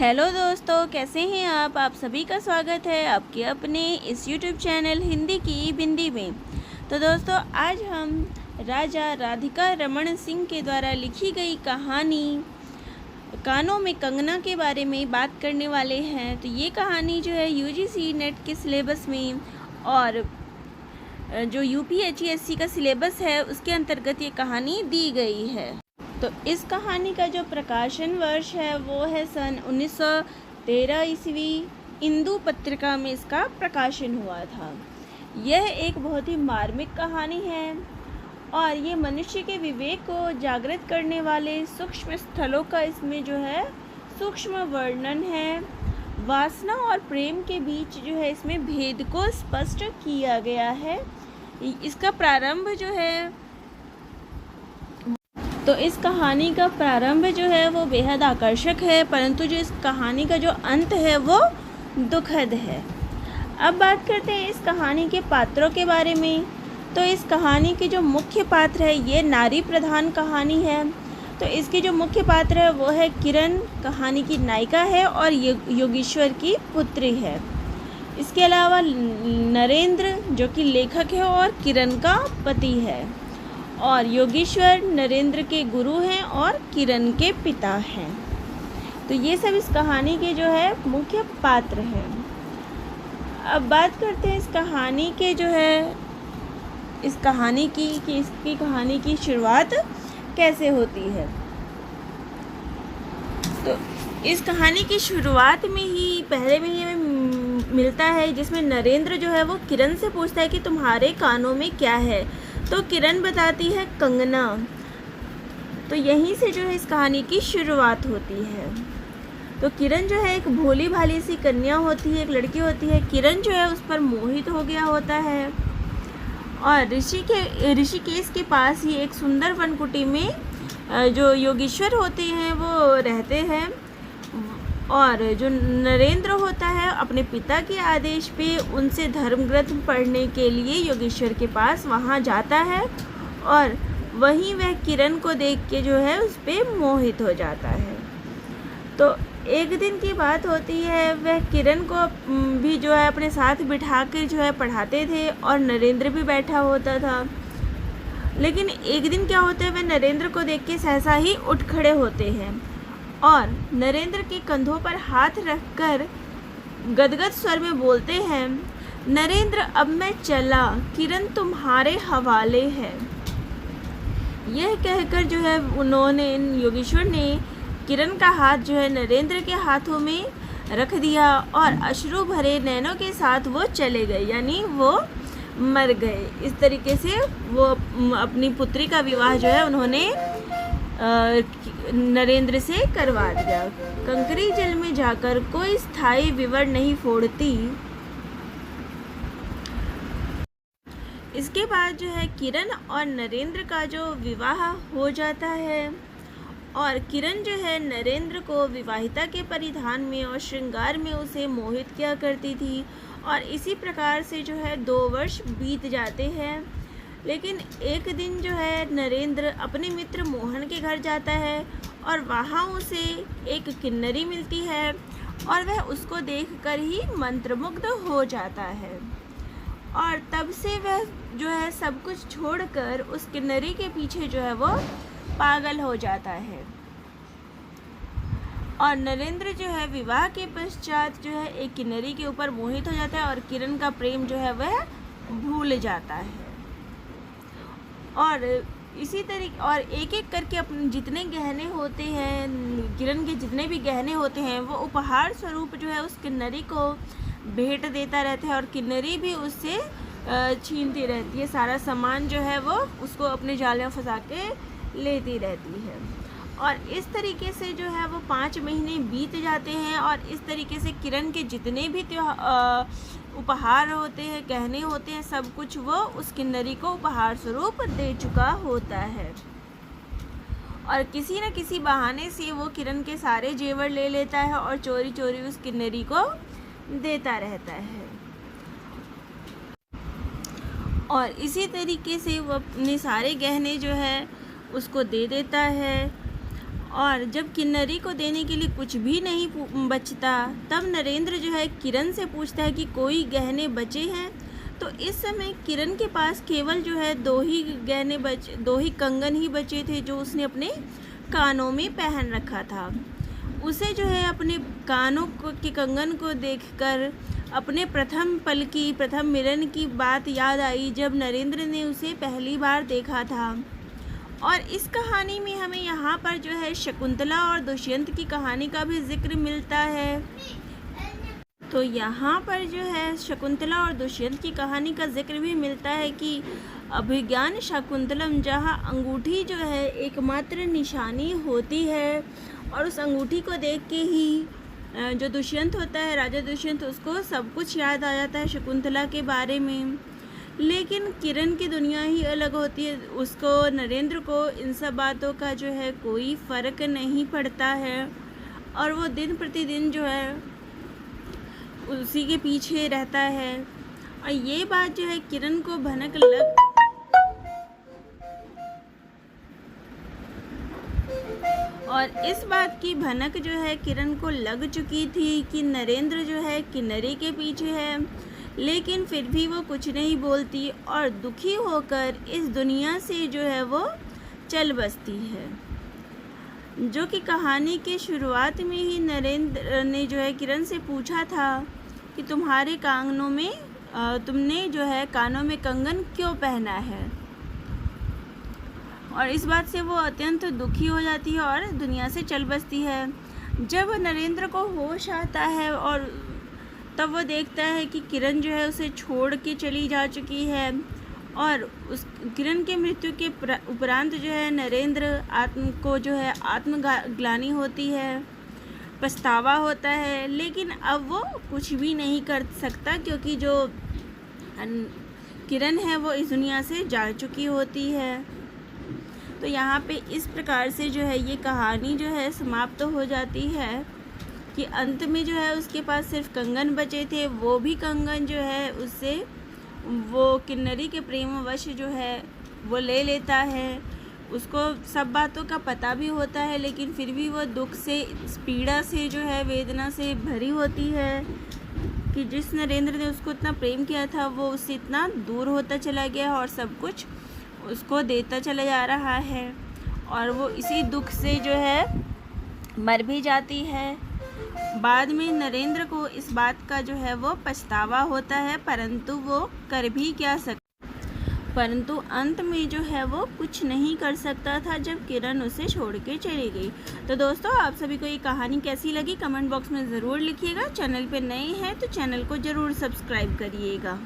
Hello दोस्तों, कैसे हैं आप सभी का स्वागत है आपके अपने इस यूट्यूब चैनल हिंदी की बिंदी में। तो दोस्तों, आज हम राजा राधिका रमन सिंह के द्वारा लिखी गई कहानी कानों में कंगना के बारे में बात करने वाले हैं। तो ये कहानी जो है यूजीसी नेट के सिलेबस में और जो यूपीएससी का सिलेबस है उसके अंतर्गत ये कहानी दी गई है। तो इस कहानी का जो प्रकाशन वर्ष है वो है सन 1913 ईस्वी। इंदु पत्रिका में इसका प्रकाशन हुआ था। यह एक बहुत ही मार्मिक कहानी है और ये मनुष्य के विवेक को जागृत करने वाले सूक्ष्म स्थलों का इसमें जो है सूक्ष्म वर्णन है। वासना और प्रेम के बीच जो है इसमें भेद को स्पष्ट किया गया है। इसका प्रारंभ जो है तो इस कहानी का प्रारंभ जो है वो बेहद आकर्षक है, परंतु जो इस कहानी का जो अंत है वो दुखद है। अब बात करते हैं इस कहानी के पात्रों के बारे में। तो इस कहानी के जो मुख्य पात्र है ये नारी प्रधान कहानी है। तो इसकी जो मुख्य पात्र है वो है किरण, कहानी की नायिका है और योगेश्वर की पुत्री है। इसके अलावा नरेंद्र जो कि लेखक है और किरण का पति है, और योगेश्वर नरेंद्र के गुरु हैं और किरण के पिता हैं। तो ये सब इस कहानी के जो है मुख्य पात्र हैं। अब बात करते हैं इस कहानी के जो है इस कहानी की कि इसकी कहानी की शुरुआत कैसे होती है। तो इस कहानी की शुरुआत में ही पहले में ही हमें मिलता है जिसमें नरेंद्र जो है वो किरण से पूछता है कि तुम्हारे कानों में क्या है। तो किरण बताती है कंगना। तो यहीं से जो है इस कहानी की शुरुआत होती है। तो किरण जो है एक भोली भाली सी कन्या होती है, एक लड़की होती है। किरण जो है उस पर मोहित हो गया होता है और ऋषिकेश के पास ही एक सुंदर वनकुटी में जो योगेश्वर होते हैं वो रहते हैं, और जो नरेंद्र होता है अपने पिता के आदेश पे उनसे धर्म ग्रंथ पढ़ने के लिए योगेश्वर के पास वहाँ जाता है, और वहीं वह किरण को देख के जो है उस पर मोहित हो जाता है। तो एक दिन की बात होती है, वह किरण को भी जो है अपने साथ बिठा कर जो है पढ़ाते थे और नरेंद्र भी बैठा होता था। लेकिन एक दिन क्या होता है, वह नरेंद्र को देख के सहसा ही उठ खड़े होते हैं और नरेंद्र के कंधों पर हाथ रखकर गदगद स्वर में बोलते हैं, नरेंद्र अब मैं चला, किरण तुम्हारे हवाले है। यह कहकर जो है उन्होंने योगेश्वर ने किरण का हाथ जो है नरेंद्र के हाथों में रख दिया और अश्रु भरे नैनों के साथ वो चले गए, यानी वो मर गए। इस तरीके से वो अपनी पुत्री का विवाह जो है उन्होंने नरेंद्र से करवा दिया। कंकरी जल में जाकर कोई स्थायी विवर नहीं फोड़ती। इसके बाद जो है किरण और नरेंद्र का जो विवाह हो जाता है, और किरण जो है नरेंद्र को विवाहिता के परिधान में और श्रृंगार में उसे मोहित किया करती थी, और इसी प्रकार से जो है 2 वर्ष बीत जाते हैं। लेकिन एक दिन जो है नरेंद्र अपने मित्र मोहन के घर जाता है और वहाँ उसे एक किन्नरी मिलती है और वह उसको देखकर ही मंत्रमुग्ध हो जाता है, और तब से वह जो है सब कुछ छोड़कर उस किन्नरी के पीछे जो है वो पागल हो जाता है। और नरेंद्र जो है विवाह के पश्चात जो है एक किन्नरी के ऊपर मोहित हो जाता है और किरण का प्रेम जो है वह भूल जाता है। और इसी तरीके और एक एक करके अपने जितने गहने होते हैं, किरण के जितने भी गहने होते हैं वो उपहार स्वरूप जो है उस किन्नरी को भेंट देता रहता है, और किन्नरी भी उससे छीनती रहती है। सारा सामान जो है वो उसको अपने जाल में फंसा के लेती रहती है। और इस तरीके से जो है वो 5 महीने बीत जाते हैं, और इस तरीके से किरण के जितने भी उपहार होते हैं, गहने होते हैं, सब कुछ वो उस किन्नरी को उपहार स्वरूप दे चुका होता है। और किसी न किसी बहाने से वो किरण के सारे जेवर ले लेता है और चोरी चोरी उस किन्नरी को देता रहता है। और इसी तरीके से वो अपने सारे गहने जो है उसको दे देता है, और जब किन्नरी को देने के लिए कुछ भी नहीं बचता, तब नरेंद्र जो है किरण से पूछता है कि कोई गहने बचे हैं। तो इस समय किरण के पास केवल जो है दो ही कंगन ही बचे थे जो उसने अपने कानों में पहन रखा था। उसे जो है अपने कानों के कंगन को देखकर अपने प्रथम मिलन की बात याद आई, जब नरेंद्र ने उसे पहली बार देखा था। और इस कहानी में हमें यहाँ पर जो है शकुंतला और दुष्यंत की कहानी का भी जिक्र मिलता है। तो यहाँ पर जो है शकुंतला और दुष्यंत की कहानी का जिक्र भी मिलता है कि अभिज्ञान शाकुंतलम, जहाँ अंगूठी जो है एकमात्र निशानी होती है, और उस अंगूठी को देख के ही जो दुष्यंत होता है, राजा दुष्यंत, उसको सब कुछ याद आ जाता है शकुंतला के बारे में। लेकिन किरण की दुनिया ही अलग होती है, उसको नरेंद्र को इन सब बातों का जो है कोई फ़र्क नहीं पड़ता है, और वो दिन प्रतिदिन जो है उसी के पीछे रहता है। और ये बात जो है किरण को भनक लग और इस बात की भनक जो है किरण को लग चुकी थी कि नरेंद्र जो है किन्नरी के पीछे है, लेकिन फिर भी वो कुछ नहीं बोलती और दुखी होकर इस दुनिया से जो है वो चल बसती है। जो कि कहानी के शुरुआत में ही नरेंद्र ने जो है किरण से पूछा था कि तुम्हारे कानों में तुमने जो है कानों में कंगन क्यों पहना है, और इस बात से वो अत्यंत दुखी हो जाती है और दुनिया से चल बसती है। जब नरेंद्र को होश आता है और तब वो देखता है कि किरण जो है उसे छोड़ के चली जा चुकी है, और उस किरण के मृत्यु के उपरांत जो है नरेंद्र को जो है आत्मग्लानि होती है, पछतावा होता है, लेकिन अब वो कुछ भी नहीं कर सकता क्योंकि जो किरण है वो इस दुनिया से जा चुकी होती है। तो यहाँ पे इस प्रकार से जो है ये कहानी जो है समाप्त हो जाती है कि अंत में जो है उसके पास सिर्फ कंगन बचे थे, वो भी कंगन जो है उससे वो किन्नरी के प्रेमवश जो है वो ले लेता है। उसको सब बातों का पता भी होता है, लेकिन फिर भी वो दुख से, पीड़ा से जो है, वेदना से भरी होती है कि जिस नरेंद्र ने उसको इतना प्रेम किया था वो उससे इतना दूर होता चला गया और सब कुछ उसको देता चला जा रहा है, और वो इसी दुख से जो है मर भी जाती है। बाद में नरेंद्र को इस बात का जो है वो पछतावा होता है, परंतु वो कर भी क्या परंतु अंत में जो है वो कुछ नहीं कर सकता था जब किरण उसे छोड़ के चली गई। तो दोस्तों, आप सभी को ये कहानी कैसी लगी कमेंट बॉक्स में ज़रूर लिखिएगा। चैनल पे नए हैं तो चैनल को ज़रूर सब्सक्राइब करिएगा।